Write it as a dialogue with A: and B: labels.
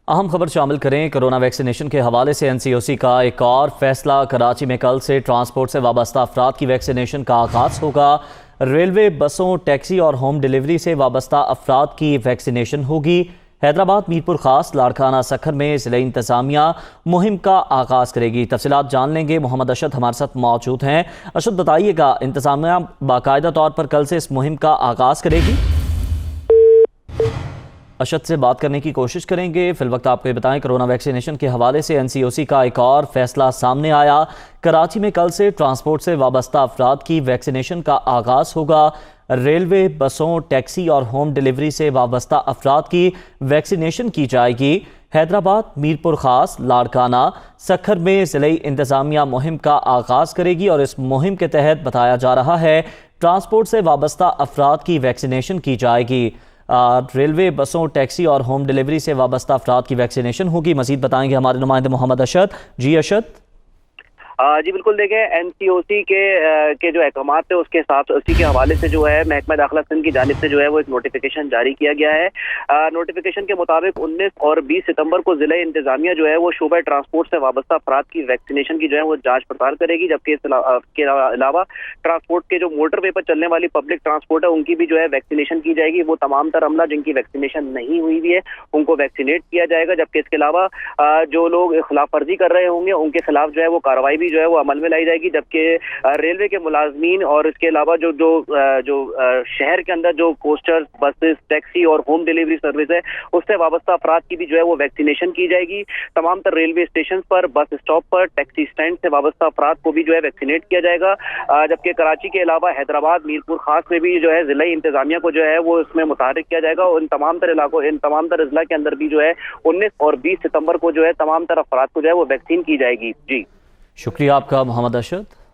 A: اہم خبر شامل کریں۔ کورونا ویکسینیشن کے حوالے سے NCOC کا ایک اور فیصلہ۔ کراچی میں کل سے ٹرانسپورٹ سے وابستہ افراد کی ویکسینیشن کا آغاز ہوگا۔ ریلوے، بسوں، ٹیکسی اور ہوم ڈیلیوری سے وابستہ افراد کی ویکسینیشن ہوگی۔ حیدرآباد، میرپور خاص، لاڑکانہ، سکھر میں ضلعی انتظامیہ مہم کا آغاز کرے گی۔ تفصیلات جان لیں گے، محمد ارشد ہمارے ساتھ موجود ہیں۔ ارشد، بتائیے گا، انتظامیہ باقاعدہ طور پر کل سے اس مہم کا آغاز کرے گی؟ ارشد سے بات کرنے کی کوشش کریں گے۔ فی الوقت آپ کو یہ بتائیں، کورونا ویکسینیشن کے حوالے سے NCOC کا ایک اور فیصلہ سامنے آیا۔ کراچی میں کل سے ٹرانسپورٹ سے وابستہ افراد کی ویکسینیشن کا آغاز ہوگا۔ ریلوے، بسوں، ٹیکسی اور ہوم ڈیلیوری سے وابستہ افراد کی ویکسینیشن کی جائے گی۔ حیدرآباد، میرپور خاص، لاڑکانہ، سکھر میں ضلعی انتظامیہ مہم کا آغاز کرے گی اور اس مہم کے تحت بتایا جا رہا ہے ٹرانسپورٹ سے وابستہ افراد کی ویکسینیشن کی جائے گی۔ ریلوے، بسوں، ٹیکسی اور ہوم ڈیلیوری سے وابستہ افراد کی ویکسینیشن ہوگی۔ مزید بتائیں گے ہمارے نمائندے محمد ارشد۔ جی ارشد۔
B: جی بالکل، دیکھیں NCOC کے جو احکامات تھے اس کے حساب سے اسی کے حوالے سے جو ہے محکمہ داخلہ سندھ کی جانب سے جو ہے وہ ایک نوٹیفیکیشن جاری کیا گیا ہے۔ نوٹیفیکیشن کے مطابق 19 اور 20 ستمبر کو ضلع انتظامیہ جو ہے وہ شعبہ ٹرانسپورٹ سے وابستہ افراد کی ویکسینیشن کی جو ہے وہ جانچ پڑتال کرے گی، جبکہ اس کے علاوہ ٹرانسپورٹ کے جو موٹر وے پر چلنے والی پبلک ٹرانسپورٹ ہے ان کی بھی جو ہے ویکسینیشن کی جائے گی۔ وہ تمام تر عملہ جن کی ویکسینیشن نہیں ہوئی بھی ہے ان کو ویکسینیٹ کیا جائے گا، جبکہ اس کے علاوہ جو لوگ خلاف ورزی کر رہے ہوں گے ان کے خلاف جو ہے وہ کارروائی بھی جو ہے وہ عمل میں لائی جائے گی۔ جبکہ ریلوے کے ملازمین اور اس کے علاوہ جو شہر کے اندر جو کوسٹر، بسز، ٹیکسی اور ہوم ڈیلیوری سروس ہے اس سے وابستہ افراد کی بھی جو ہے وہ ویکسینیشن کی جائے گی۔ تمام تر ریلوے اسٹیشن پر، بس اسٹاپ پر، ٹیکسی اسٹینڈ سے وابستہ افراد کو بھی جو ہے ویکسینیٹ کیا جائے گا۔ جبکہ کراچی کے علاوہ حیدرآباد، میرپور خاص میں بھی جو ہے ضلعی انتظامیہ کو جو ہے وہ اس میں متحرک کیا جائے گا۔ ان تمام تر علاقوں، ان تمام تر اضلاع کے اندر بھی جو ہے 19 اور 20 ستمبر کو جو ہے تمام تر افراد کو جو ہے وہ ویکسین کی جائے گی۔ جی
A: شکریہ آپ کا محمد ارشد۔